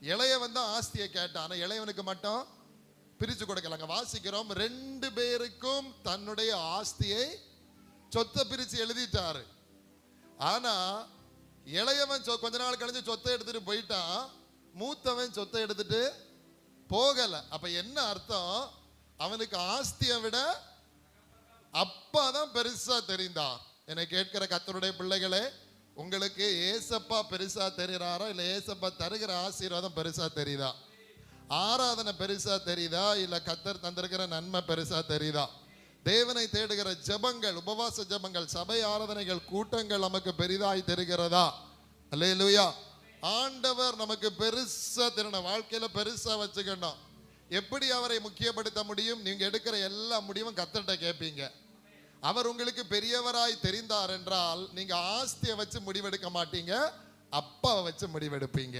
இளையவன் தான் ஆஸ்தியை கேட்டான். ஆனா இளையவனுக்கு மட்டும் பிரிச்சு கொடுக்கலாங்க. வாசிக்கிறோம், 2 பேருக்கும் தன்னுடைய ஆஸ்தியை சொத்தை பிரிச்சு எழுதிட்டாரு. ஆனா இளையவன் கொஞ்ச நாள் கழிஞ்சு சொத்தை எடுத்துட்டு போயிட்டான், மூத்தவன் சொத்தை எடுத்துட்டு போகல. அப்ப என்ன அர்த்தம்? அவனுக்கு ஆஸ்தியை விட அப்பா தான் பெருசா தெரிந்தான். என்னை கேட்கிற கர்த்தருடைய பிள்ளைகளே, உங்களுக்கு ஏசப்பா பெருசா தெரிகிறாரா, இல்ல ஏசப்பா தருகிற ஆசீர்வாதம் பெருசா தெரியுதா? ஆராதனை பெருசா தெரியுதா, இல்ல கர்த்தர் தந்திருக்கிற நன்மை பெருசா தெரியுதா? தேவனை தேடுகிற ஜெபங்கள், உபவாச ஜெபங்கள், சபை ஆராதனைகள், கூட்டங்கள் நமக்கு பெரிதாய் தெரிகிறதா? அல்லேலூயா. ஆண்டவர் நமக்கு பெருசா தெரியணும், வாழ்க்கையில பெருசா வச்சுக்கணும். எப்படி அவரை முக்கியப்படுத்த முடியும்? நீங்க எடுக்கிற எல்லா முடிவும் கர்த்தர்ட்ட கேட்பீங்க. அவர் உங்களுக்கு பெரியவராய் தெரிந்தார் என்றால் நீங்க ஆஸ்தியை வச்சு முடிவெடுக்க மாட்டீங்க, அப்பாவை வச்சு முடிவெடுப்பீங்க.